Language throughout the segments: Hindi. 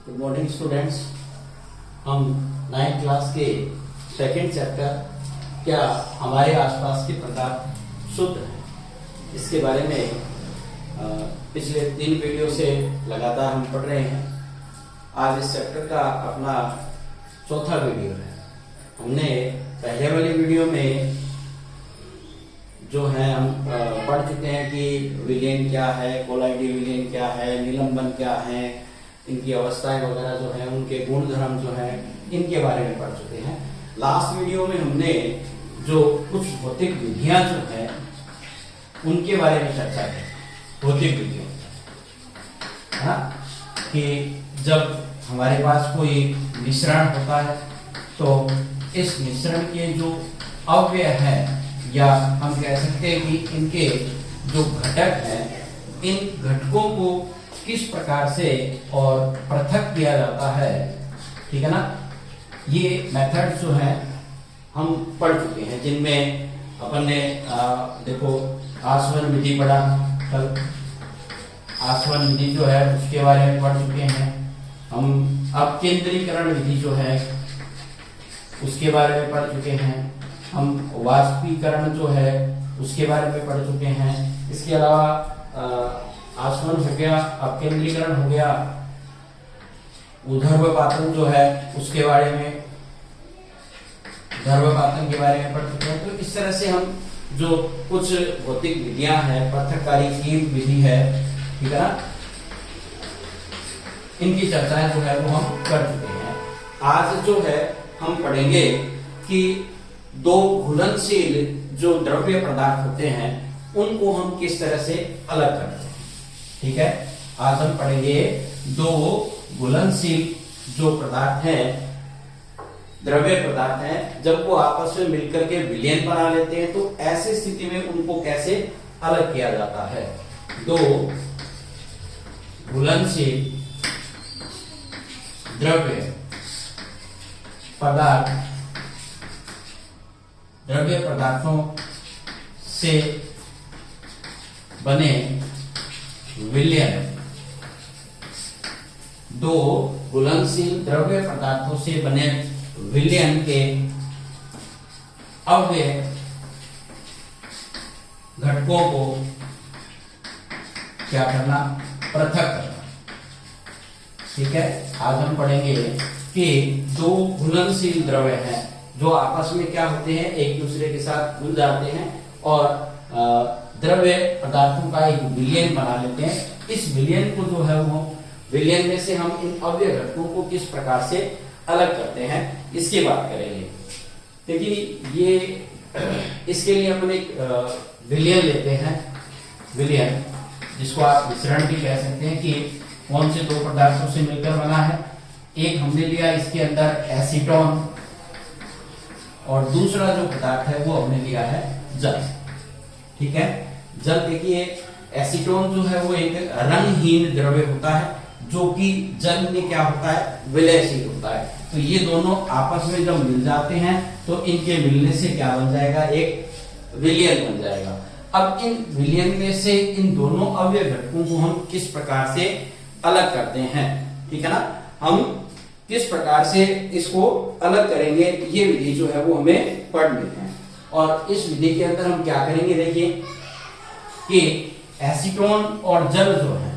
Good morning students. हम 9th क्लास के सेकेंड चैप्टर क्या हमारे आसपास के पदार्थ शुद्ध हैं इसके बारे में पिछले 3 वीडियो से लगातार हम पढ़ रहे हैं। आज इस चैप्टर का अपना चौथा वीडियो है। हमने पहले वाली वीडियो में जो है हम पढ़ चुके हैं कि विलयन क्या है, कोलाइडी विलयन क्या है, निलंबन क्या है, इनकी अवस्थाएं वगैरह जो है, उनके गुणधर्म जो है, इनके बारे में पढ़ चुके हैं। लास्ट वीडियो में हमने जो कुछ भौतिक विधियां जो है उनके बारे में चर्चा की। भौतिक विधियां कि जब हमारे पास कोई मिश्रण होता है तो इस मिश्रण के जो अवयव है या हम कह सकते हैं कि इनके जो घटक हैं, इन घटकों को किस प्रकार से और पृथक किया जाता है, ठीक है ना। ये मेथड जो है हम पढ़ चुके हैं, जिनमें अपन ने देखो आसवन विधि पढ़ा कल। आसवन विधि जो है उसके बारे में पढ़ चुके हैं हम। अब केंद्रीकरण विधि जो है उसके बारे में पढ़ चुके हैं हम। वाष्पीकरण जो है उसके बारे में पढ़ चुके हैं। इसके अलावा आसवन हो गया, अब केंद्रीकरण हो गया, ऊर्ध्वपातन जो है उसके बारे में, ध्रुवपातन के बारे में पढ़ चुके हैं। तो इस तरह से हम जो कुछ भौतिक विधियां हैं, पृथक्कारी की विधि है, ठीक है ना, इनकी चर्चाएं जो है वो हम कर चुके हैं। आज जो है हम पढ़ेंगे कि दो घुलनशील जो द्रव्य पदार्थ होते हैं उनको हम किस तरह से अलग करते हैं, ठीक है। आज हम पढ़ेंगे दो घुलनशील जो पदार्थ हैं, द्रव्य पदार्थ हैं, जब वो आपस में मिलकर के विलयन बना लेते हैं तो ऐसी स्थिति में उनको कैसे अलग किया जाता है। दो घुलनशील द्रव्य पदार्थों से बने विलयन, दो घुलनशील द्रव्य पदार्थों से बने विलयन के अवयव घटकों को क्या करना, पृथक करना, ठीक है। आज हम पढ़ेंगे कि दो घुलनशील द्रव्य हैं जो आपस में क्या होते हैं, एक दूसरे के साथ घुल जाते हैं और द्रव्य पदार्थों का एक विलयन बना लेते हैं। इस विलयन को जो है वो विलयन में से हम इन अवयव घटकों को किस प्रकार से अलग करते हैं इसकी बात करेंगे। देखिए ये इसके लिए हम एक विलयन लेते हैं। विलयन जिसको आप मिश्रण भी कह सकते हैं कि कौन से दो पदार्थों से मिलकर बना है। एक हमने लिया इसके अंदर एसीटोन और दूसरा जो पदार्थ है वो हमने लिया है जल, ठीक है। जल देखिए एसीटोन जो है वो एक रंगहीन द्रव्य होता है जो कि जल में क्या होता है, विलयशील होता है। तो ये दोनों आपस में जब मिल जाते हैं तो इनके मिलने से क्या बन जाएगा, एक विलयन बन जाएगा। अब इन विलयन में से इन दोनों अवयव घटकों को हम किस प्रकार से अलग करते हैं, ठीक है ना। हम किस प्रकार से इसको अलग करेंगे ये विधि जो है वो हमें पढ़ लेते हैं। और इस विधि के अंदर हम क्या करेंगे, देखिए कि एसीटोन और जल जो है,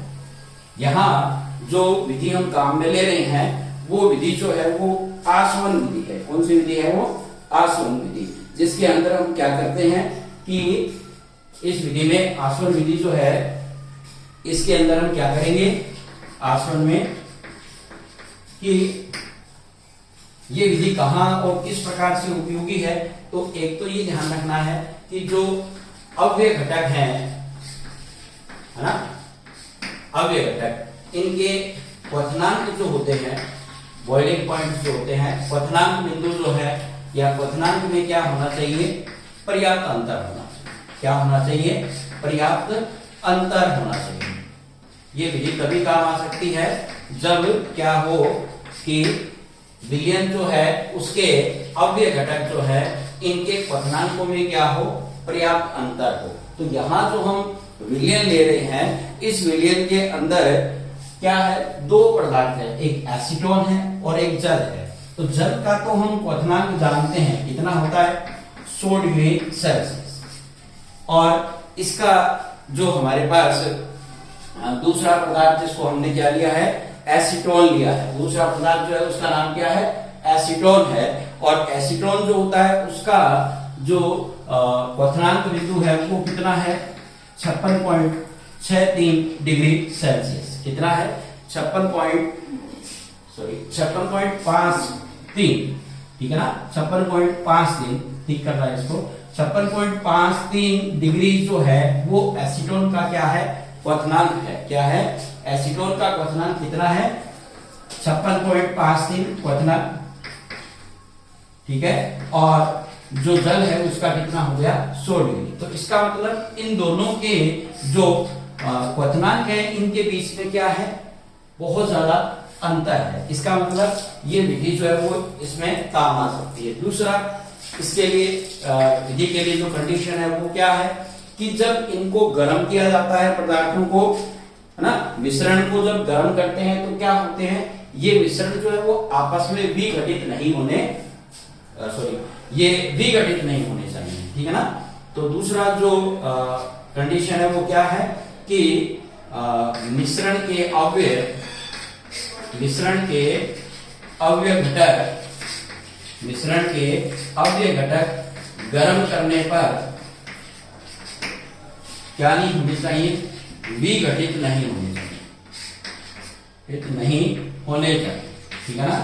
यहाँ जो विधि हम काम में ले रहे हैं वो विधि जो है वो आसवन विधि है। कौन सी विधि है वो, आसवन विधि, जिसके अंदर हम क्या करते हैं कि इस विधि में, आसवन विधि जो है इसके अंदर हम क्या करेंगे आसवन में कि ये विधि कहां और किस प्रकार से उपयोगी है। तो एक तो ये ध्यान रखना है कि जो अवयव घटक हैं, है ना, अवयव घटक, इनके क्वथनांक जो होते हैं, बॉइलिंग पॉइंट जो होते हैं, क्वथनांक बिंदु जो है या क्वथनांक में क्या होना चाहिए, पर्याप्त अंतर होना चाहिए। क्या होना चाहिए, पर्याप्त अंतर होना चाहिए। ये विधि तभी काम आ सकती है जब क्या हो कि विलयन जो है उसके अवयव घटक जो है इनके क्वथनांकों में क्या हो, पर्याप्त अंतर हो। तो यहाँ जो हम विलयन ले रहे हैं, इस विलयन के अंदर क्या है, दो पदार्थ है, एक एसीटोन है और एक जल है। तो जल का तो हम क्वथनांक जानते हैं, कितना होता है, 100 डिग्री सेल्सियस। और इसका जो हमारे पास दूसरा पदार्थ जिसको हमने क्या लिया है, एसीटोन लिया है। दूसरा पदार्थ जो है उसका नाम क्या है, एसीटोन है। और एसीटोन जो होता है उसका जो क्वथनांक बिंदु है वो कितना है, 56.63 डिग्री सेल्सियस। कितना है, 56.53, ठीक है ना, 56.53, ठीक कर रहा है इसको, 56.53 डिग्री जो है वो एसीटोन का क्या है, क्वथनांक है। क्या है, एसीटोन का क्वथनांक कितना है, 56.53 क्वथनांक, ठीक है। और जो जल है उसका कितना हो गया, 100 डिग्री। तो इसका मतलब इन दोनों के जो क्वथनांक है इनके बीच में क्या है, बहुत ज्यादा अंतर है। इसका मतलब ये विधि जो है वो इसमें काम आ सकती है। दूसरा इसके लिए विधि के लिए जो कंडीशन है वो क्या है कि जब इनको गर्म किया जाता है, पदार्थों को, है ना, मिश्रण को जब गर्म करते हैं तो क्या होते हैं, ये मिश्रण जो है वो आपस में विघटित नहीं होने, ये विघटित नहीं होने चाहिए, ठीक है ना। तो दूसरा जो कंडीशन है वो क्या है कि मिश्रण के अवयव घटक गर्म करने पर क्या नहीं होने चाहिए, विघटित नहीं होने चाहिए, ठीक है ना।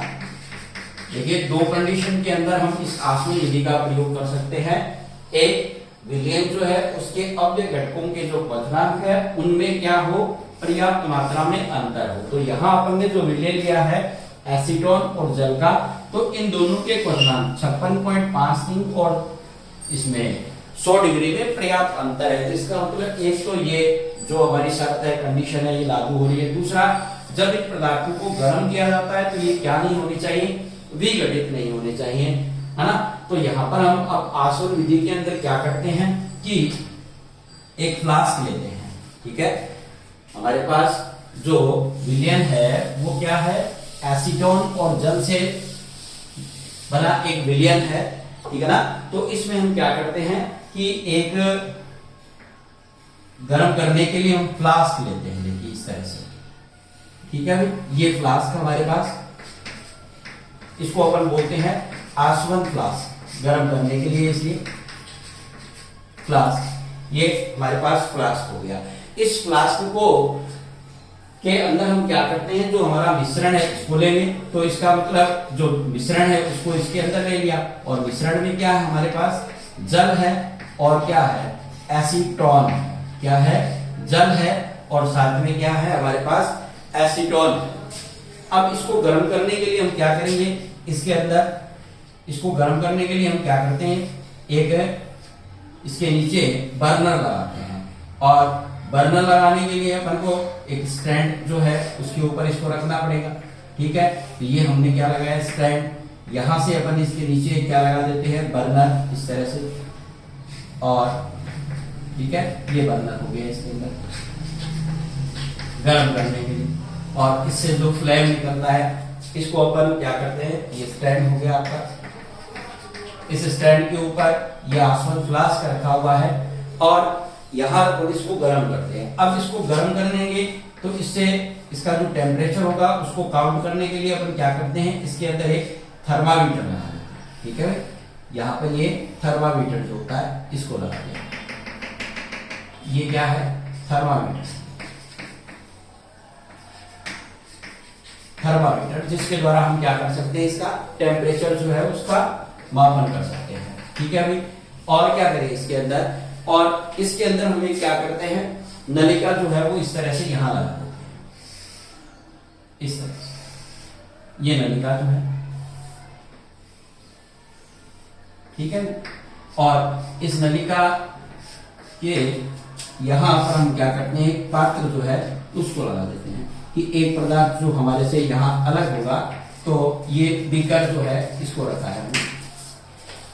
देखिए, दो कंडीशन के अंदर हम इस आसवन विधि का प्रयोग कर सकते हैं। एक, विलयन जो है उसके अवयव घटकों के जो क्वथनांक है उनमें क्या हो, पर्याप्त मात्रा में अंतर हो। तो यहाँ अपन ने जो विलयन लिया है एसीटोन और जल का, तो इन दोनों के क्वथनांक 56.53 और इसमें 100 डिग्री में पर्याप्त अंतर है। तो इसका मतलब एक तो ये जो हमारी शर्त है, कंडीशन है, ये लागू हो रही है। दूसरा, जब इन पदार्थों को गर्म किया जाता है तो ये क्या नहीं होनी चाहिए, विघटित नहीं होने चाहिए, है ना। तो यहाँ पर हम अब आसवन विधि के अंदर क्या करते हैं कि एक फ्लास्क लेते हैं, ठीक है। हमारे पास जो विलयन है वो क्या है, एसीटोन और जल से बना एक विलयन है, ठीक है ना। तो इसमें हम क्या करते हैं कि एक गर्म करने के लिए हम फ्लास्क लेते हैं, देखिए इस तरह से, ठीक है भाई। ये फ्लास्क हमारे पास, इसको अपन बोलते हैं आसवन फ्लास्क, गर्म करने के लिए, इसलिए फ्लास्क। ये हमारे पास फ्लास्क हो गया। इस फ्लास्क को के अंदर हम क्या करते हैं, जो हमारा मिश्रण है इसको ले लें। तो इसका मतलब जो मिश्रण है उसको इसके अंदर ले लिया, और मिश्रण में क्या है, हमारे पास जल है और क्या है, एसीटोन। क्या है, जल है और साथ में क्या है, हमारे पास एसीटोन है। अब इसको गर्म करने के लिए हम क्या करेंगे, इसके अंदर इसको गर्म करने के लिए हम क्या करते हैं, एक इसके नीचे बर्नर लगाते हैं। और बर्नर लगाने के लिए अपन को एक स्टैंड जो है उसके ऊपर इसको रखना पड़ेगा, ठीक है। तो ये हमने क्या लगाया, स्टैंड। यहां से अपन इसके नीचे क्या लगा देते हैं, बर्नर, इस तरह से। और ठीक है, ये बर्नर हो गया इसके अंदर गर्म करने के लिए। और इससे जो फ्लेम निकलता है इसको अपन क्या करते हैं, ये स्टैंड हो गया आपका। इस स्टैंड के ऊपर ये आसवन फ्लास्क रखा हुआ है और यहाँ पर इसको गर्म करते हैं। अब इसको गर्म करेंगे तो इससे इसका जो टेम्परेचर होगा उसको काउंट करने के लिए अपन क्या करते हैं, इसके अंदर एक थर्मामीटर लगा देते हैं, ठीक है। यहाँ पर ये थर्मामीटर जो होता है इसको लगा दें। ये क्या है, थर्मामीटर, जिसके द्वारा हम क्या कर सकते हैं, इसका टेम्परेचर जो है उसका मापन कर सकते हैं, ठीक है भाई। और क्या करें इसके अंदर, और इसके अंदर हमें क्या करते हैं, नलिका जो है वो इस तरह से यहां लगा देते हैं, इस तरह से। ये नलिका जो है, ठीक है। और इस नलिका के यहां पर हम क्या करते हैं, एक पात्र जो है उसको लगा देते हैं कि एक पदार्थ जो हमारे से यहां अलग होगा। तो ये बीकर जो है इसको रखा है।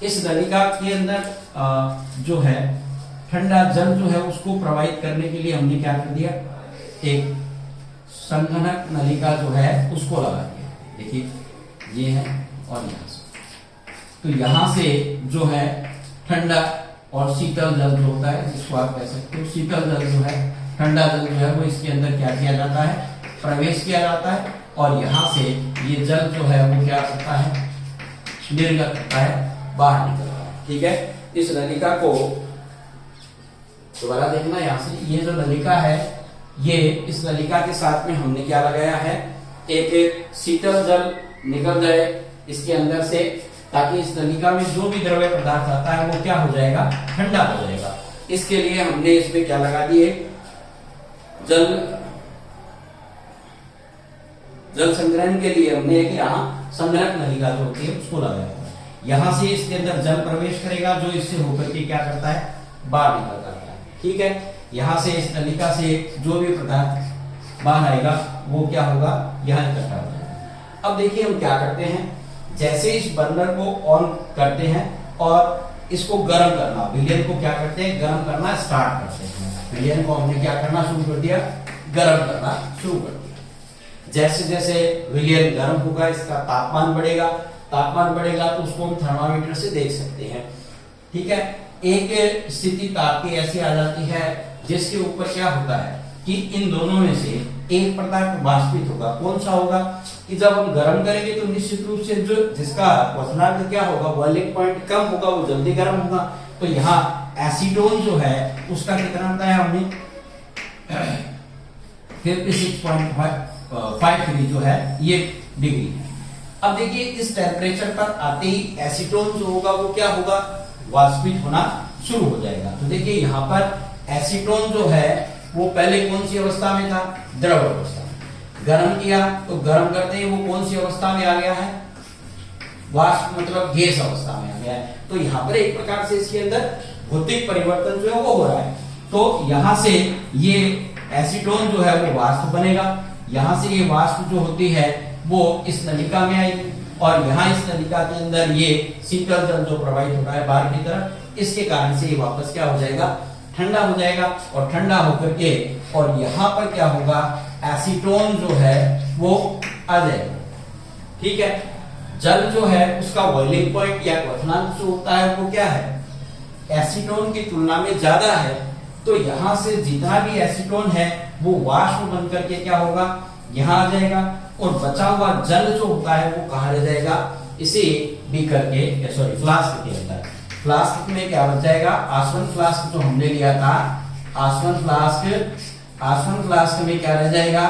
इस नलिका के अंदर जो है ठंडा जल जो है उसको प्रवाहित करने के लिए हमने क्या कर दिया, एक संघनक नलिका जो है उसको लगा दिया। देखिए ये है और यहाँ से, तो यहाँ से जो है ठंडा और शीतल जल जो होता है, जिसको आप कह सकते हो शीतल जल जो है, ठंडा जल जो है वो इसके अंदर क्या किया जाता है, प्रवेश किया जाता है, और यहाँ से ये जल जो है वो क्या करता है, निर्गत करता है, बाहर निकलता है। ठीक है, इस नलिका को दोबारा देखना, यहाँ से ये जो नलिका है, ये इस नलिका के साथ में हमने क्या लगाया है, एक शीतल जल निकल जाए इसके अंदर से, ताकि इस नलिका में जो भी द्रव्य पदार्थ आता है वो क्या हो जाएगा, ठंडा हो जाएगा। इसके लिए हमने इसमें क्या लगा दिए, जल संग्रहण के लिए हमने एक यहाँ संग्रहक नलिका जो होती है उसको लगाया। यहाँ से इसके अंदर जल प्रवेश करेगा, जो इससे होकर के क्या करता है, बाहर निकल जाता है। ठीक है, यहाँ से इस नलिका से जो भी पदार्थ बाहर आएगा वो क्या होगा, यहाँ इकट्ठा हो जाएगा। अब देखिए हम क्या करते हैं, जैसे इस बर्नर को ऑन करते हैं और इसको गर्म करना, विलयन को क्या करते हैं, गर्म करना स्टार्ट करते हैं। विलयन को हमने क्या करना शुरू कर दिया, गर्म करना शुरू कर दिया। जैसे जैसे विलयन गर्म होगा इसका तापमान बढ़ेगा, तापमान बढ़ेगा तो उसको हम थर्मामीटर से देख सकते हैं। ठीक है, एक स्थिति ताप की ऐसी आ जाती है जिसके ऊपर क्या होता है कि इन दोनों में से एक पदार्थ वाष्पित होगा। कौन सा होगा, कि जब हम गर्म करेंगे तो निश्चित रूप से जो जिसका क्वथनांक क्या होगा, बॉइलिंग पॉइंट कम होगा, वो जल्दी गर्म होगा। तो यहाँ एसीटोन जो है उसका कितना बताया हमने, 56.53 जो है ये डिग्री है। अब देखिए इस टेम्परेचर पर आते ही एसीटोन जो होगा वो क्या होगा, वाष्पित होना शुरू हो जाएगा। तो देखिए यहाँ पर एसीटोन जो है वो पहले कौन सी अवस्था में था, द्रव अवस्था में। गर्म किया तो गर्म करते ही वो कौन सी अवस्था में आ गया है, वाष्प मतलब गैस अवस्था में आ गया है। तो यहाँ पर एक प्रकार से इसके अंदर भौतिक परिवर्तन जो है वो हो रहा है। तो यहाँ से ये एसीटोन जो है वो वाष्प बनेगा, यहाँ से ये वाष्प जो होती है वो इस नलिका में आएगी, और यहाँ इस नलिका के अंदर ये शीतल जल जो प्रवाहित होता है बाहर की तरफ, इसके कारण से ये वापस क्या हो जाएगा, ठंडा हो जाएगा। और ठंडा होकर के और यहाँ पर क्या होगा, एसीटोन जो है वो आ जाएगा। ठीक है, जल जो है उसका बॉइलिंग पॉइंट या क्वथनांक जो होता है वो क्या है, एसीटोन की तुलना में ज्यादा है। तो यहाँ से जितना भी एसीटोन है वो वाष्प बनकर के क्या होगा, यहाँ आ जाएगा, और बचा हुआ जल जो होता है वो कहाँ रह जाएगा, इसी बीकर के सॉरी फ्लास्क के अंदर। फ्लास्क में क्या बच जाएगा, आसवन फ्लास्क जो हमने लिया था, आसवन फ्लास्क में क्या रह जाएगा,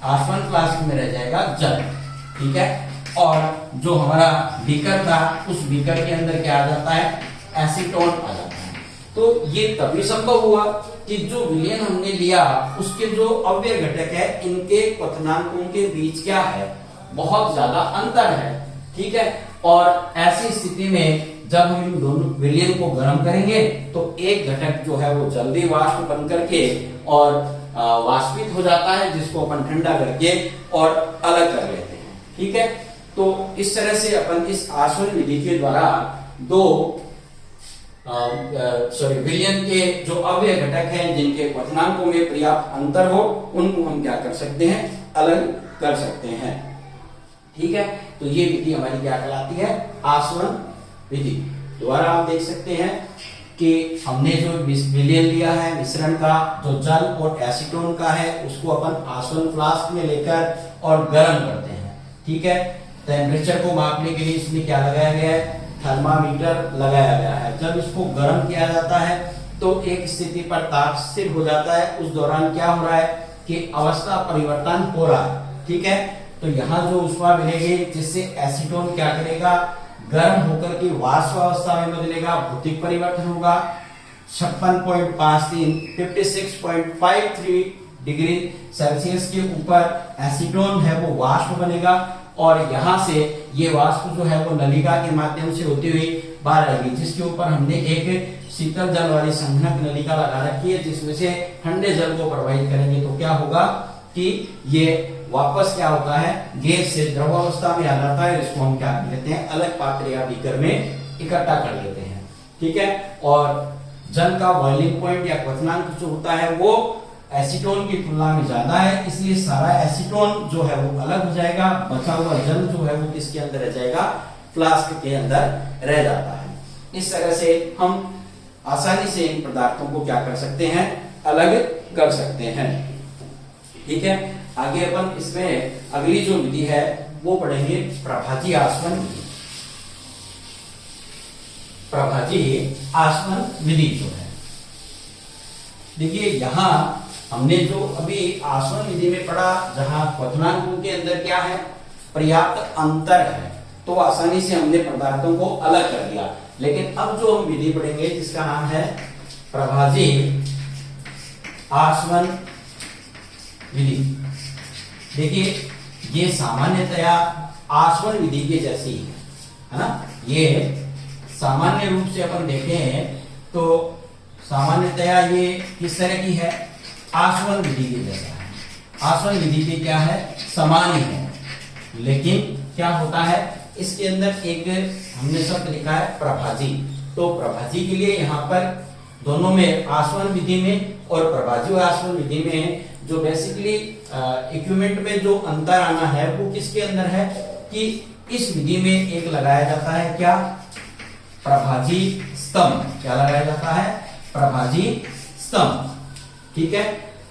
आसवन फ्लास्क में रह जाएगा जल। ठीक है, और जो हमारा बीकर था उस बीकर के अंदर क्या आ जाता है, एसीटोन आ जाता है। तो ये तभी संभव हुआ कि जो विलयन हमने लिया उसके जो अव्यय घटक है इनके क्वथनांकों के बीच क्या है, बहुत ज्यादा अंतर है। ठीक है, और ऐसी स्थिति में जब हम इन दोनों विलयन को गर्म करेंगे तो एक घटक जो है वो जल्दी वाष्प बन करके और वाष्पित हो जाता है, जिसको अपन ठंडा करके और अलग कर लेते हैं। ठीक है, तो इस तरह से अपन इस आसवन विधि के द्वारा दो विलयन के जो अव्यय घटक हैं जिनके क्वथनांकों में पर्याप्त अंतर हो, उनको हम क्या कर सकते हैं, अलग कर सकते हैं। ठीक है, तो ये विधि हमारी क्या कहलाती है, आसवन विधि। दोबारा आप देख सकते हैं कि हमने जो विलयन लिया है मिश्रण का, जो जल और एसीटोन का है, उसको अपन आसवन फ्लास्क में लेकर और गर्म करते हैं। ठीक है, टेम्परेचर को मापने के लिए इसमें क्या लगाया गया है, थर्मामीटर लगाया गया है। जब इसको गर्म किया जाता है तो एक स्थिति पर ताप स्थिर हो जाता है, उस दौरान क्या हो रहा है कि अवस्था परिवर्तन हो रहा है। ठीक है, तो यहाँ जो ऊष्मा मिलेगी जिससे एसीटोन क्या करेगा, गर्म होकर के वाष्प अवस्था में बदलेगा, भौतिक परिवर्तन होगा। 56.53 डिग्री सेल्सियस के ऊपर एसीटोन है वो वाष्प बनेगा, और यहाँ से ये वाष्प जो है वो नलिका के माध्यम से होती हुई बाहर आएगी, जिसके ऊपर हमने एक शीतल जल वाली संघनक नलिका लगा रखी है, जिसमें से ठंडे जल को प्रवाहित करेंगे तो क्या होगा कि ये वापस क्या होता है, गैस से द्रव अवस्था में आ जाता है, इसको हम क्या कहते हैं, अलग पात्र या बीकर में इकट्ठा कर लेते हैं। ठीक है, और जल का बॉइलिंग पॉइंट या क्वथनांक जो होता है वो एसीटोन की तुलना में ज्यादा है, इसलिए सारा एसीटोन जो है वो अलग हो जाएगा, बचा हुआ जल जो है वो किसके अंदर रह जाएगा, फ्लास्क के अंदर रह जाता है। इस तरह से हम आसानी से इन पदार्थों को क्या कर सकते हैं, अलग कर सकते हैं। ठीक है, आगे अपन इसमें अगली जो विधि है वो पढ़ेंगे प्रभाजी आसवन। प्रभाजी आसवन विधि जो है, देखिए यहां हमने जो अभी आसवन विधि में पढ़ा, जहां क्वथनांकों के अंदर क्या है, पर्याप्त अंतर है, तो आसानी से हमने पदार्थों को अलग कर दिया। लेकिन अब जो हम विधि पढ़ेंगे जिसका नाम है प्रभाजी आसवन विधि, देखिए ये सामान्यतया आसवन विधि के जैसी है ना। ये सामान्य रूप से अपन देखें तो सामान्यतया ये किस तरह की है, आसवन विधि के जैसा है। आसवन विधि के क्या है, समान ही है, लेकिन क्या होता है इसके अंदर एक हमने शब्द लिखा है प्रभाजी। तो प्रभाजी के लिए यहाँ पर दोनों में, आसवन विधि में और प्रभाजी और आसवन विधि में जो बेसिकली इक्विपमेंट में जो अंतर आना है वो किसके अंदर है कि इस विधि में एक लगाया जाता है क्या, प्रभाजी स्तंभ। क्या लगाया जाता है, प्रभाजी स्तंभ। ठीक है,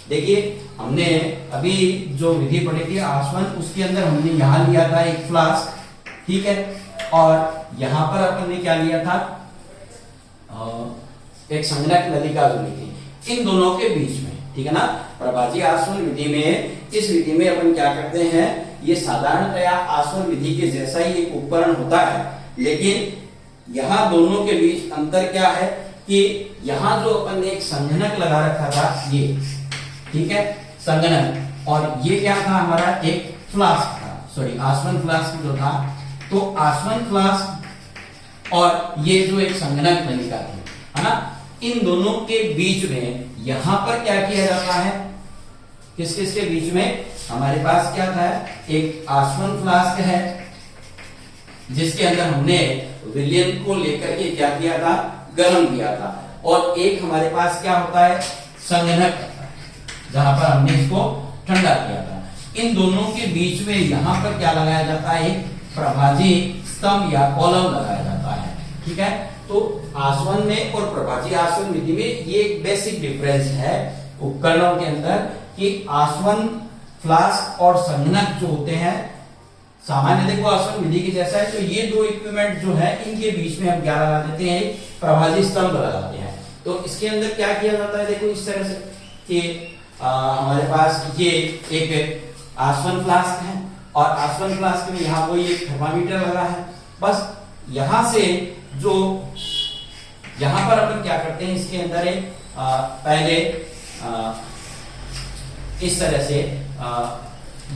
देखिए हमने अभी जो विधि पढ़ी थी आसवन, उसके अंदर हमने यहां लिया था एक फ्लास्क, ठीक है, और यहां पर अपन ने क्या लिया था, एक संगणक नलिका जो ली थी। इन दोनों के बीच में, ठीक है ना, प्रभाजी आसवन विधि में, इस विधि में अपन क्या करते हैं, ये साधारणतया आसवन विधि के जैसा ही एक उपकरण होता है, लेकिन यहाँ दोनों के बीच अंतर क्या है कि यहाँ जो अपन ने एक संगणक लगा रखा था ये, ठीक है, संगणक, और ये क्या था हमारा एक फ्लास्क था, सॉरी आसवन फ्लास्क जो था, तो आसवन फ्लास्क और ये जो एक संगणक नलिका थी, है ना, इन दोनों के बीच में यहां पर क्या किया जाता है, किस किस के बीच में हमारे पास क्या था, एक आसवन फ्लास्क है जिसके अंदर हमने विलयन को लेकर के क्या किया था, गर्म किया था, और एक हमारे पास क्या होता है, संगणक, जहां पर हमने इसको ठंडा किया था। इन दोनों के बीच में यहां पर क्या लगाया जाता है, प्रभाजी स्तंभ या कॉलम लगाया जाता है। ठीक है, तो आसवन में और प्रभाजी आसवन विधि में ये एक बेसिक डिफरेंस है उपकरणों के अंदर कि आसवन फ्लास्क और संगणक जो होते हैं सामान्य देखो आसवन विधि के जैसा है, तो ये दो इक्विपमेंट जो है इनके बीच में हम क्या लगा देते हैं, प्रभाजी स्तंभ लगाते हैं। तो इसके अंदर क्या किया जाता है, देखो इस तरह से कि हमारे पास ये एक आसवन फ्लास्क है और आसवन फ्लास्क में यहाँ कोई एक थर्मामीटर लगा है। बस यहां से जो यहां पर अपन क्या करते हैं, इसके अंदर एक पहले इस तरह से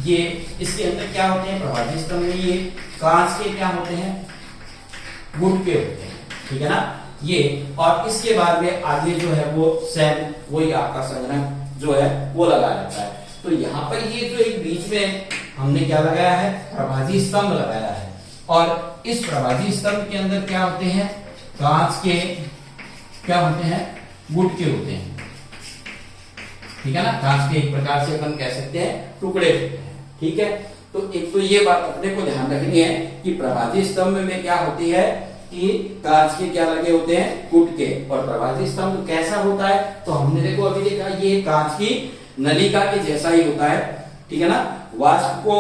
ये इसके अंदर क्या होते हैं, प्रभाजी स्तंभ में ये कांच के क्या होते हैं, गुटके होते हैं, ठीक है ना ये, और इसके बाद में आगे जो है वो सेल, वही आपका संगणक जो है वो लगाया जाता है। तो यहाँ पर ये जो एक बीच में हमने क्या लगाया है, प्रभाजी स्तंभ लगाया है, और इस प्रभाजी स्तंभ के अंदर क्या होते हैं, कांच के क्या होते हैं, गुटके होते हैं, ठीक है ना, कांच के एक प्रकार से अपन कह सकते हैं टुकड़े होते हैं। ठीक है, तो एक तो ये बात अपने को ध्यान रखनी है कि प्रभाजी स्तंभ में क्या होती है कि कांच के क्या लगे होते हैं, गुटके, और प्रभाजी स्तंभ कैसा होता है, तो हमने देखो अभी देखा ये कांच की नलिका के जैसा ही होता है, ठीक है ना। वाष्प को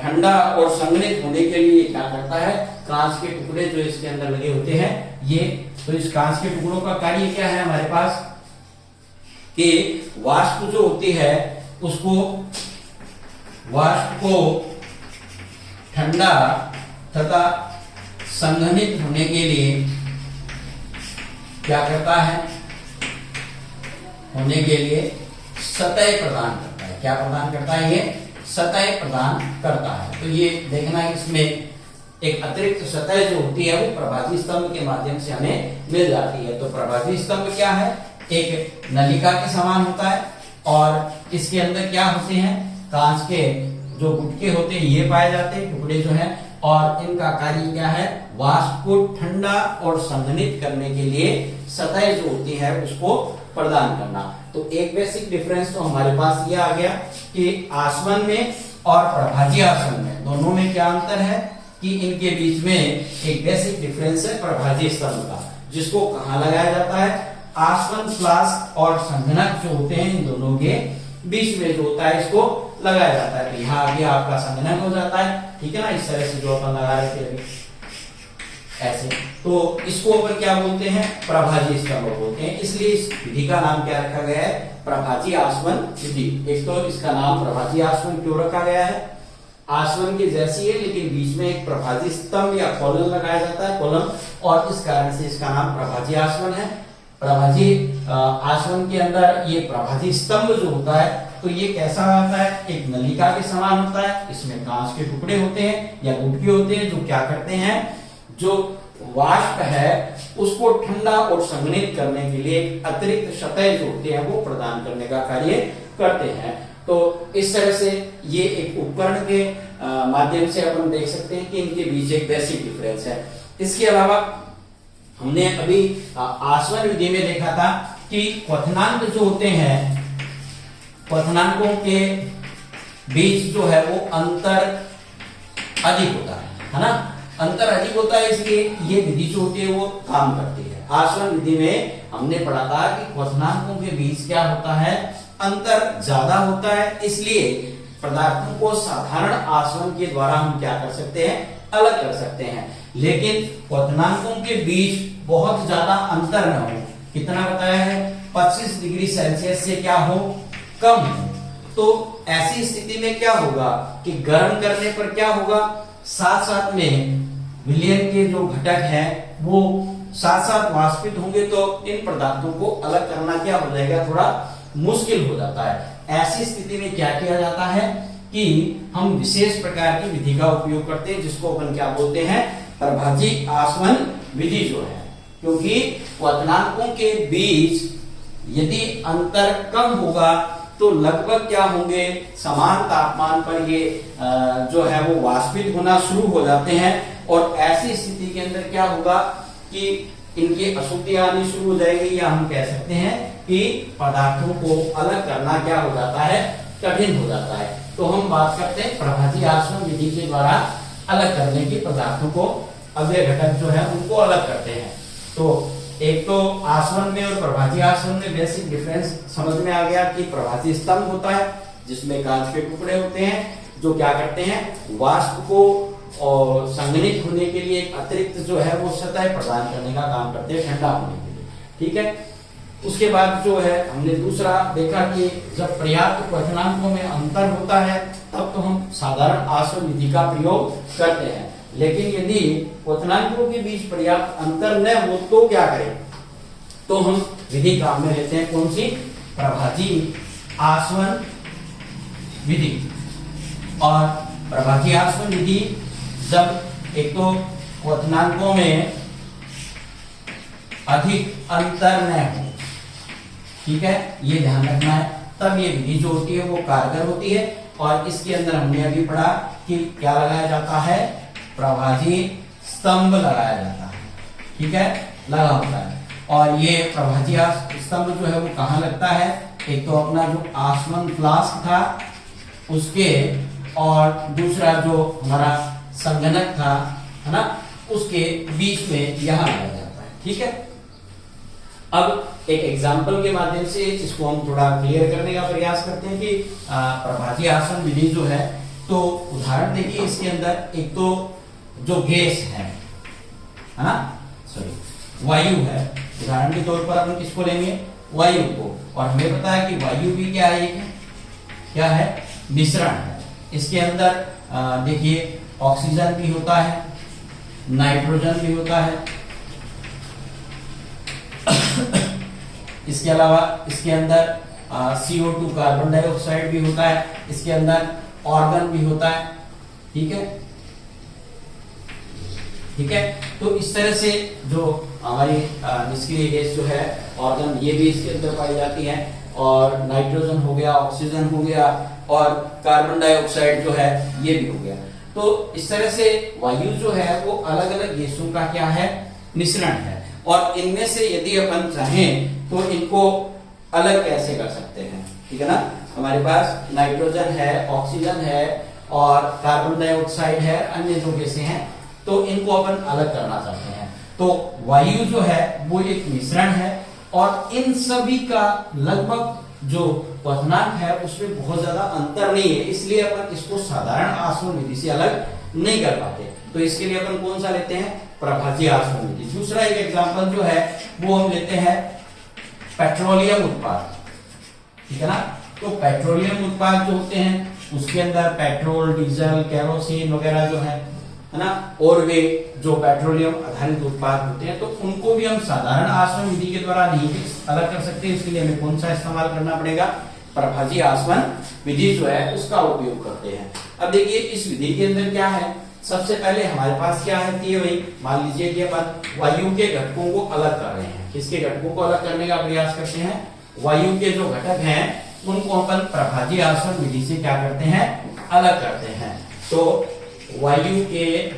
ठंडा और संघनित होने के लिए क्या करता है, कांच के टुकड़े जो इसके अंदर लगे होते हैं ये, तो इस कांच के टुकड़ों का कार्य क्या है हमारे पास कि वाष्प जो होती है उसको, वाष्प को ठंडा तथा संघनित होने के लिए क्या करता है, होने के लिए सतह प्रदान करता है। क्या प्रदान करता है, ये सतह प्रदान करता है। तो ये देखना है इसमें एक अतिरिक्त सतह जो होती है वो प्रभाजी स्तंभ के माध्यम से हमें मिल जाती है। तो प्रभाजी स्तंभ क्या है, एक नलिका के समान होता है और इसके अंदर क्या होते हैं, कांच के जो गुटके होते हैं ये पाए जाते हैं, टुकड़े जो हैं, और इनका कार्य क्या है, वाष्प को ठंडा और संघनित करने के लिए सतह जो होती है उसको प्रदान करना। तो एक बेसिक डिफरेंस तो हमारे पास ये आ गया कि आसवन में और प्रभाजी आसवन में दोनों में क्या अंतर है कि इनके बीच में एक बेसिक डिफरेंस है प्रभाजी स्तंभ का, जिसको कहां लगाया जाता है, आसवन फ्लास्क और संघनक जो होते हैं इन दोनों के बीच में जो होता है इसको लगाया जाता है। तो यहाँ आगे आपका संघनक हो जाता है, ठीक है ना, इस तरह से जो अपन लगा रहे थे अभी ऐसे, तो इसको अपन क्या बोलते हैं, प्रभाजी स्तंभ बोलते हैं। इसलिए इस विधि का नाम क्या रखा गया है, प्रभाजी आसवन विधि। एक तो इसका नाम प्रभाजी आसवन क्यों रखा गया है, आसवन की जैसी है लेकिन बीच में एक प्रभाजी स्तंभ या कॉलम लगाया जाता है, कॉलम, और इस कारण से इसका नाम प्रभाजी आसवन है। प्रभाजी आसवन के अंदर ये प्रभाजी स्तंभ जो होता है तो ये कैसा होता है, एक नलिका के समान होता है। इसमें कांच के टुकड़े होते हैं या गुटके होते हैं जो क्या करते हैं, जो वाष्प है उसको ठंडा और संघनित करने के लिए अतिरिक्त सतह जो होते हैं वो प्रदान करने का कार्य करते हैं। तो इस तरह से ये एक उपकरण के माध्यम से अपन देख सकते हैं कि इनके बीच एक बेसिक डिफरेंस है। इसके अलावा हमने अभी आसवन विधि में देखा था कि क्वथनांक जो होते हैं, क्वथनांकों के बीच जो है वो अंतर अधिक होता है ना, अंतर अधिक होता है, इसलिए ये विधि जो होती है वो काम करती है। आसवन विधि में हमने पढ़ा था कि क्वथनांकों के बीच क्या होता है, अंतर ज्यादा होता है, इसलिए पदार्थों को साधारण आसवन के द्वारा हम क्या कर सकते हैं, अलग कर सकते हैं। लेकिन क्वथनांकों के बीच बहुत ज्यादा अंतर न हो, कितना बताया है, 25 डिग्री सेल्सियस से क्या हो, कम हो, तो ऐसी स्थिति में क्या होगा कि गर्म करने पर क्या होगा, साथ साथ में विलयन के जो घटक हैं वो साथ साथ वाष्पित होंगे, तो इन पदार्थों को अलग करना क्या हो जाएगा, थोड़ा मुश्किल हो जाता है। ऐसी स्थिति में क्या किया जाता है कि हम विशेष प्रकार की विधि का उपयोग करते हैं, जिसको अपन क्या बोलते हैं, प्रभाजी आसवन विधि जो है। क्योंकि क्वथनांकों के बीच यदि अंतर कम होगा तो लगभग क्या होंगे, समान तापमान पर ये जो है वो वाष्पित होना शुरू हो जाते हैं, और ऐसी स्थिति के अंदर क्या होगा कि इनकी अशुद्धियां आनी शुरू हो जाएगी, या हम कह सकते हैं कि पदार्थों को अलग करना क्या हो जाता है, कठिन हो जाता है। तो हम बात करते हैं प्रभाजी आसवन विधि के द्वारा अलग करने की, पदार्थों को अव्यय घटक जो है उनको अलग करते हैं। तो एक तो आसवन में और प्रभाजी आसवन में बेसिक डिफरेंस समझ में आ गया कि प्रभाजी स्तंभ होता है जिसमें कांच के टुकड़े होते हैं जो क्या करते हैं, वाष्प को और संघनित होने के लिए एक अतिरिक्त जो है वो सतह प्रदान करने का काम करते हैं, ठंडा होने के लिए, ठीक है। उसके बाद जो है हमने दूसरा देखा कि जब पर्याप्त क्वथनांकों में अंतर होता है तब तो हम साधारण आसवन विधि का प्रयोग करते हैं, लेकिन यदि क्वथनांकों के बीच पर्याप्त अंतर न हो तो क्या करें, तो हम विधि काम में लेते हैं कौन सी, प्रभाजी आसवन विधि। और प्रभाजी आसवन विधि जब एक तो क्वथनांकों में अधिक अंतर न हो, ठीक है, ये ध्यान रखना है, तब ये विधि जो होती है वो कारगर होती है। और इसके अंदर हमने अभी पढ़ा कि क्या लगाया जाता है, प्रभाजी स्तंभ लगाया जाता है, ठीक है, लगा होता है। और ये प्रभाजी स्तंभ जो है वो कहाँ लगता है, एक तो अपना जो आसवन फ्लास्क था उसके, और दूसरा जो हमारा संघनक था, है ना, उसके बीच में यहां लगाया जाता है, ठीक है। अब एक एग्जाम्पल के माध्यम से इसको हम थोड़ा क्लियर करने का प्रयास करते हैं कि प्रभाजी आसवन विधि जो है, तो उदाहरण देखिए इसके अंदर एक तो जो गैस है ना, सॉरी वायु है, उदाहरण के तौर पर अपन किसको लेंगे, वायु को, और हमें पता है कि वायु भी क्या है, क्या है, मिश्रण है। इसके अंदर देखिए ऑक्सीजन भी होता है, नाइट्रोजन भी होता है, इसके अलावा इसके अंदर CO2 कार्बन डाइऑक्साइड भी होता है, इसके अंदर ऑर्गन भी होता है, ठीक है, ठीक है। तो इस तरह से जो हमारी निष्क्रिय गैस जो है ऑर्गन, ये भी इसके अंदर पाई जाती है, और नाइट्रोजन हो गया, ऑक्सीजन हो गया, और कार्बन डाइऑक्साइड जो है ये भी हो गया। तो इस तरह से वायु जो है वो अलग अलग गैसों का क्या है, मिश्रण है, और इनमें से यदि अपन चाहें तो इनको अलग कैसे कर सकते हैं, ठीक है ना। हमारे पास नाइट्रोजन है, ऑक्सीजन है और कार्बन डाइऑक्साइड है, अन्य जो गैसें हैं, तो इनको अपन अलग करना चाहते हैं। तो वायु जो है वो एक मिश्रण है और इन सभी का लगभग जो क्वथनांक है उसमें बहुत ज्यादा अंतर नहीं है, इसलिए अपन इसको साधारण आसवन विधि से अलग नहीं कर पाते। तो इसके लिए अपन कौन सा लेते हैं, प्रभाजी आसवन विधि। दूसरा एक एग्जांपल जो है वो हम लेते हैं पेट्रोलियम उत्पाद, ठीक है ना। तो पेट्रोलियम उत्पाद जो होते हैं उसके अंदर पेट्रोल, डीजल, केरोसिन वगैरह जो है ना, और वे जो पेट्रोलियम आधारित उत्पाद होते हैं तो उनको भी हम साधारण आसवन विधि के द्वारा नहीं अलग कर सकते, इसलिए हमें कौन सा इस्तेमाल करना पड़ेगा, प्रभाजी आसवन विधि जो है उसका उपयोग करते हैं। अब देखिए इस विधि के अंदर क्या है, सबसे पहले हमारे पास क्या है कि भाई मान लीजिए कि अपन वायु के घटकों को अलग कर रहे हैं। किसके घटकों को अलग करने का प्रयास करते हैं, वायु के जो घटक हैं उनको अपन प्रभाजी आसवन विधि से क्या करते हैं, अलग करते हैं। तो वायु के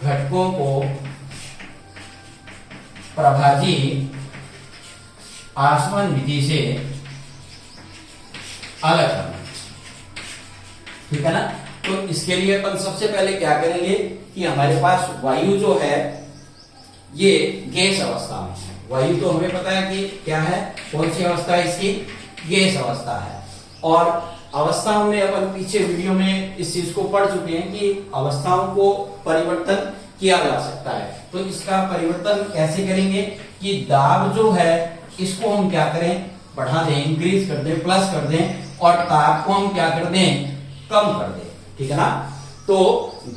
घटकों को प्रभाजी आसवन विधि से अलग करना, ठीक है ना। तो इसके लिए अपन सबसे पहले क्या करेंगे कि हमारे पास वायु जो है ये गैस अवस्था में है। वायु तो हमें पता है कि क्या है, कौन सी अवस्था है इसकी, गैस अवस्था है। और अवस्थाओं में अपन पीछे वीडियो में इस चीज को पढ़ चुके हैं कि अवस्थाओं को परिवर्तन किया जा सकता है। तो इसका परिवर्तन कैसे करेंगे कि दाब जो है इसको हम क्या करें, बढ़ा दें, इंक्रीज कर दें, प्लस कर दें, और ताप को हम क्या कर दें, कम कर दें, ठीक है ना। तो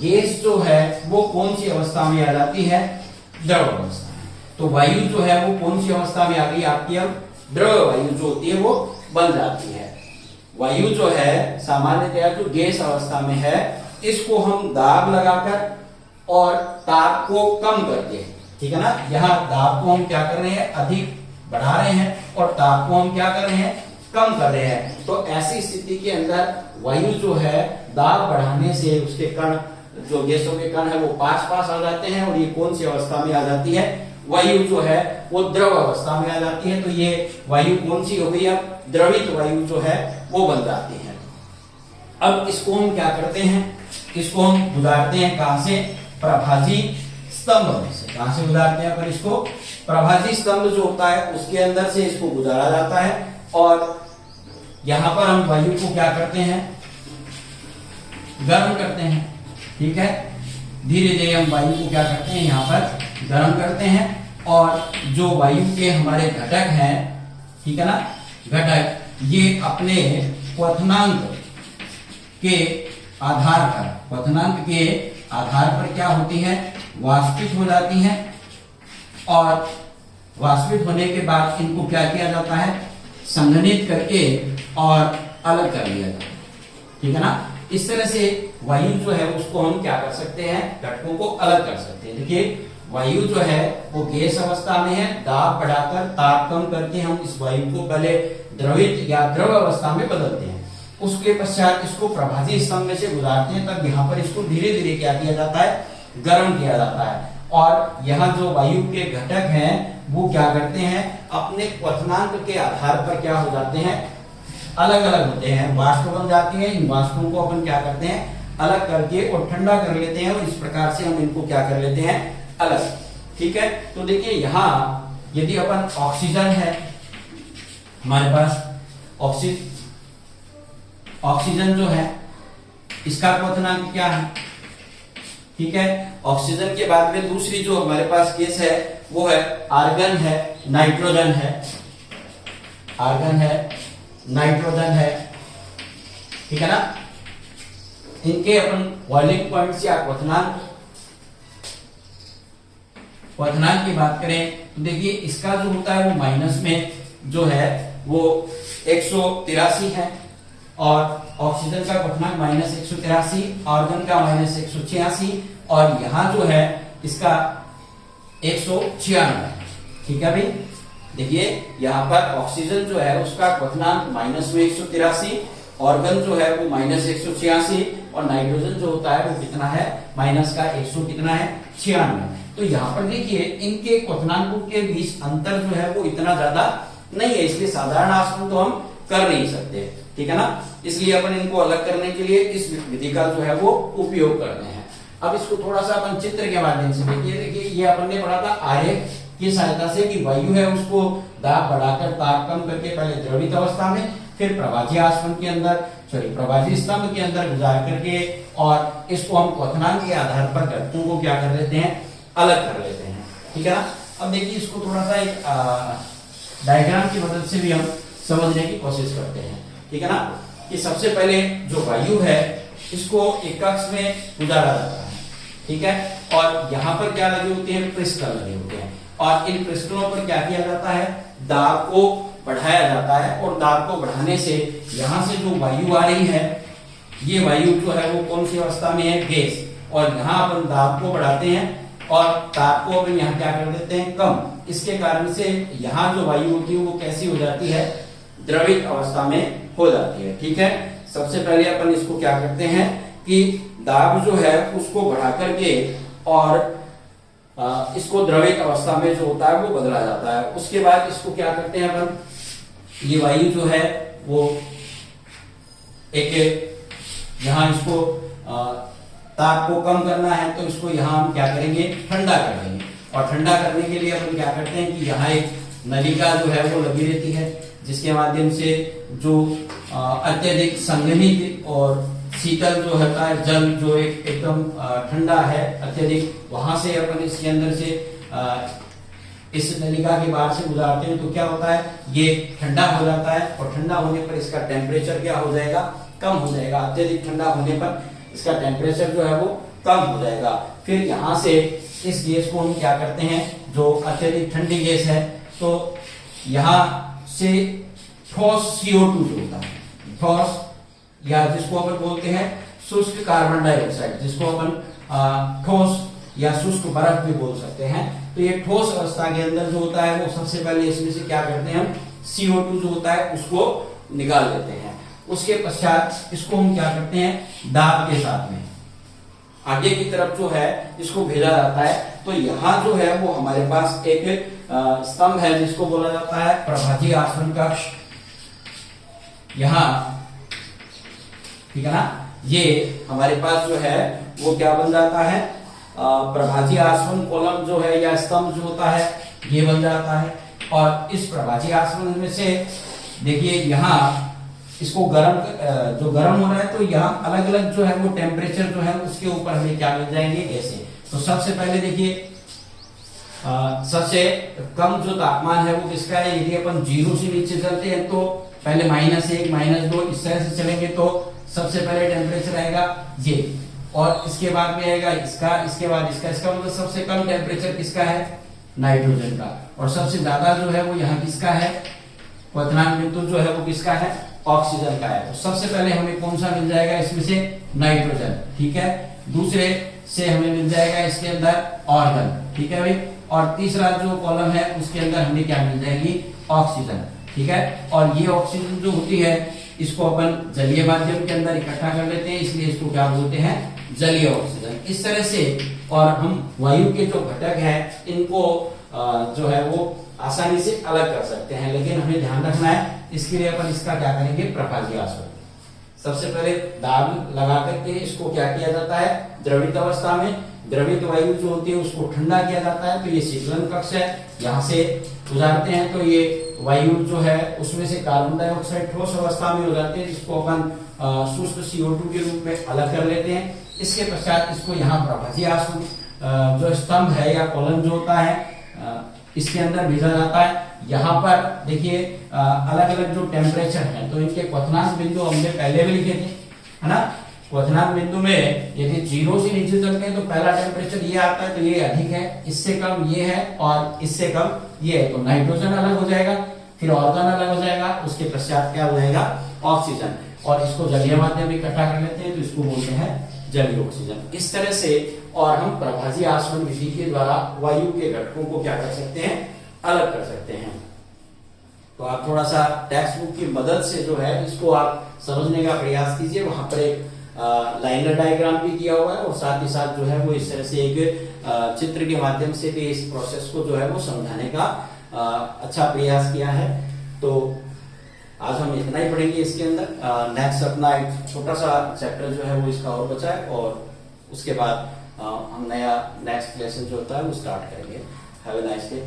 गैस जो है वो कौन सी अवस्था में आ जाती है, द्रव अवस्था में। तो वायु जो है वो कौन सी अवस्था में आ गई आपकी, अब द्रव वायु जो होती है वो बन जाती है। वायु जो है सामान्यतया जो गैस अवस्था में है इसको हम दाब लगाकर और ताप को कम करके, ठीक है ना। यहाँ दाब को हम क्या कर रहे हैं, अधिक बढ़ा रहे हैं, और ताप को हम क्या कर रहे हैं, कम कर रहे हैं। तो ऐसी स्थिति के अंदर वायु जो है दाब बढ़ाने से उसके कण, जो गैसों के कण है वो पास पास आ जाते हैं, और ये कौन सी अवस्था में आ जाती है, वायु जो है वो द्रव अवस्था में आ जाती है। तो ये वायु कौन सी हो गई, अब द्रवित वायु जो है वो बन जाती है। अब इसको हम क्या करते हैं, इसको हम गुजारते हैं कहां से, प्रभाजी स्तंभ में से। कहां से गुजारते हैं पर इसको, प्रभाजी स्तंभ जो होता है उसके अंदर से इसको गुजारा जाता है। और यहां पर हम वायु को क्या करते हैं, गर्म करते हैं, ठीक है। धीरे धीरे हम वायु को क्या करते हैं, यहाँ पर गर्म करते हैं। और जो वायु के हमारे घटक हैं, ठीक है ना, घटक ये अपने क्वथनांक के आधार पर, क्वथनांक के आधार पर क्या होती है, वाष्पित हो जाती हैं। और वाष्पित होने के बाद इनको क्या किया जाता है, संघनित करके और अलग कर लिया जाता है, ठीक है ना। इस तरह से वायु जो है उसको हम क्या कर सकते हैं, घटकों को अलग कर सकते हैं। देखिए वायु जो है वो गैस अवस्था में है, दाब बढ़ाकर ताप कम करके हम इस वायु को पहले द्रवित या द्रव अवस्था में बदलते हैं। उसके पश्चात इसको प्रभाजी स्तंभ में से गुजारते हैं, तब यहाँ पर इसको धीरे धीरे क्या किया जाता है, गर्म किया जाता है। और यहाँ जो वायु के घटक हैं वो क्या करते हैं, अपने क्वथनांक के आधार पर क्या हो जाते हैं, अलग अलग होते हैं, वाष्प बन जाती है। इन वाष्पों को अपन क्या करते हैं, अलग करके और ठंडा कर लेते हैं, और इस प्रकार से हम इनको क्या कर लेते हैं, अलग, ठीक है। तो देखिए यहाँ यदि अपन ऑक्सीजन है हमारे पास, ऑक्सीजन जो है इसका क्वथनांक क्या है, ठीक है। ऑक्सीजन के बाद में दूसरी जो हमारे पास गैस है वो है आर्गन है, नाइट्रोजन है, आर्गन है, नाइट्रोजन है, ठीक है ना। इनके अपन बॉइलिंग पॉइंट्स या क्वथनांक की बात करें तो देखिए इसका जो होता है वो माइनस में जो है वो 183 है, और ऑक्सीजन का क्वथनांक -183, आर्गन का -186, और यहाँ जो है इसका 196, ठीक है भाई। देखिए यहाँ पर ऑक्सीजन जो है उसका क्वथनांक -183, ऑर्गन जो है वो -186, और नाइट्रोजन जो होता है वो कितना है, माइनस का 100 कितना है, 96। तो यहाँ पर देखिए इनके क्वथनांकों के बीच अंतर जो है वो इतना ज्यादा नहीं है, इसलिए साधारण आसवन तो हम कर नहीं सकते, ठीक है ना। इसलिए अपन इनको अलग करने के लिए इस विधि का जो है वो उपयोग करते हैं। अब इसको थोड़ा सा अपन चित्र के माध्यम से देखिए ये अपन ने पढ़ा था आरेख की सहायता से कि वायु है उसको दाब बढ़ाकर ताप कम करके पहले द्रवित अवस्था में, फिर प्रभाजी आसवन के अंदर प्रभाजी स्तंभ के अंदर गुजार करके, और इसको हम क्वथनांक के आधार पर घटकों को क्या कर लेते हैं, अलग कर लेते हैं, ठीक है ना। अब देखिए इसको थोड़ा सा एक डायग्राम की मदद से भी हम समझने की कोशिश करते हैं, ठीक है ना। कि सबसे पहले जो वायु है इसको एक कक्ष में गुजारा जाता है, ठीक है, और यहाँ पर क्या लगे होते हैं, क्रिस्टल लगे होते हैं, और इन क्रिस्टलों पर क्या किया जाता है, दाब को बढ़ाया जाता है, और दाब को बढ़ाने से यहाँ से जो वायु आ रही है, ये वायु जो है वो कौन सी अवस्था में है, गैस, और यहाँ अपन दाब को बढ़ाते हैं और ताप को अपन यहाँ क्या कर देते हैं, कम। इसके कारण से यहाँ जो वायु होती है वो कैसी हो जाती है, द्रवित अवस्था में हो जाती है, ठीक है। सबसे पहले अपन इसको क्या करते हैं कि दाब जो है उसको बढ़ा करके और इसको द्रवित अवस्था में जो होता है वो बदला जाता है। उसके बाद इसको क्या करते हैं अपन, ये वायु जो है वो एक यहाँ इसको ताप को कम करना है तो इसको यहाँ हम क्या करेंगे, ठंडा कर देंगे, और ठंडा करने के लिए अपन क्या करते हैं कि यहाँ एक नलिका जो है वो लगी रहती है, जिसके माध्यम से जो अत्यधिक संघनित और शीतल जो होता है जल जो एकदम ठंडा है अत्यधिक, वहां से अपन इसके अंदर से इस नलिका के बाहर से गुजारते हैं तो क्या होता है, ये ठंडा हो जाता है, और ठंडा होने पर इसका टेम्परेचर क्या हो जाएगा, कम हो जाएगा। अत्यधिक ठंडा होने पर इसका टेम्परेचर जो है वो कम हो जाएगा। फिर यहाँ से इस गैस को हम क्या करते हैं, जो अत्यधिक ठंडी गैस है, तो यहाँ से ठोस CO2 जो होता है, ठोस या जिसको अपन बोलते हैं शुष्क कार्बन डाइऑक्साइड, जिसको अपन ठोस या शुष्क बर्फ भी बोल सकते हैं, तो ये ठोस अवस्था के अंदर जो होता है वो सबसे पहले इसमें से क्या करते हैं, हम CO2 जो होता है उसको निकाल देते हैं। उसके पश्चात इसको हम क्या करते हैं, दाब के साथ में आगे की तरफ जो है इसको भेजा जाता है। तो यहाँ जो है वो हमारे पास एक स्तंभ है जिसको बोला जाता है प्रभाजी आसवन कक्ष, यहाँ, ठीक है ना। ये हमारे पास जो है वो क्या बन जाता है, प्रभाजी आसवन कॉलम जो है या स्तंभ जो होता है ये बन जाता है। और इस प्रभाजी आसवन में से देखिए यहाँ इसको जो गर्म हो रहा है, तो यहाँ अलग अलग जो है वो टेम्परेचर जो है उसके ऊपर हमें क्या मिल जाएंगे, ऐसे। तो सबसे पहले देखिए सबसे कम जो तापमान है वो किसका है, यदि अपन 0 से नीचे चलते हैं तो पहले -1 -2 इस तरह से चलेंगे तो सबसे पहले टेम्परेचर आएगा ये, और इसके बाद में आएगा इसका, इसके बाद इसका। इसका मतलब सबसे कम टेम्परेचर किसका है, नाइट्रोजन का, और सबसे ज्यादा जो है वो यहाँ किसका है, क्वथनांक बिंदु जो है वो किसका है, ऑक्सीजन का है। तो सबसे पहले हमें कौन सा मिल जाएगा, इसमें से नाइट्रोजन, ठीक है। दूसरे से हमें मिल जाएगा इसके अंदर ऑर्गन, ठीक है भाई। और तीसरा जो कॉलम है उसके अंदर हमें क्या मिल जाएगी, ऑक्सीजन, ठीक है। और ये ऑक्सीजन जो होती है इसको अपन जलीय माध्यम के अंदर इकट्ठा कर लेते हैं, इसलिए इसको क्या बोलते हैं, जलीय ऑक्सीजन। इस तरह से और हम वायु के जो घटक है इनको जो है वो आसानी से अलग कर सकते हैं, लेकिन हमें ध्यान रखना है इसके लिए अपन इसका क्या करेंगे, प्रभाजी आसवन। सबसे पहले दाब लगा करके इसको क्या किया जाता है, द्रवित अवस्था में द्रवित वायु जो होती है उसको ठंडा किया जाता है। तो ये शीतलन कक्ष है, यहाँ से गुजारते हैं तो ये वायु जो है उसमें से कार्बन डाइऑक्साइड ठोस अवस्था में हो जाते हैं, जिसको अपन शुष्क CO2 के रूप में अलग कर लेते हैं। इसके पश्चात इसको यहाँ प्रभाजी आसवन जो स्तंभ है या कॉलम जो होता है इसके अंदर भेजा जाता है। यहाँ पर देखिए अलग अलग जो टेम्परेचर है, तो इनके क्वथनांक बिंदु हमने पहले भी लिखे थे, है ना। क्वथनांक बिंदु में यदि 0 से नीचे चलते हैं तो पहला टेम्परेचर ये आता है, तो ये अधिक है, इससे कम ये है, और इससे कम ये है, तो नाइट्रोजन अलग हो जाएगा, फिर ऑर्गन अलग हो जाएगा, उसके पश्चात क्या हो जाएगा, ऑक्सीजन। और इसको जलीय माध्यम में इकट्ठा कर लेते हैं तो इसको बोलते हैं जलीय ऑक्सीजन। इस तरह से और हम प्रभाजी आसवन विधि के द्वारा वायु के घटकों को क्या कर सकते हैं, अलग कर सकते हैं। तो आप थोड़ा सा टेक्स्ट बुक की मदद से जो है इसको आप समझने का प्रयास कीजिए। वहां पर एक लाइनर डायग्राम भी दिया हुआ है, और साथ ही साथ जो है वो इस तरह से एक चित्र के माध्यम से भी इस प्रोसेस को जो है वो समझाने का अच्छा प्रयास किया है। तो आज हम इतना ही पढ़ेंगे इसके अंदर। नेक्स्ट अपना एक छोटा सा चैप्टर जो है वो इसका और बचा है, और उसके बाद हम नया नेक्स्ट लेसन जो होता है वो स्टार्ट करेंगे। Have a nice day.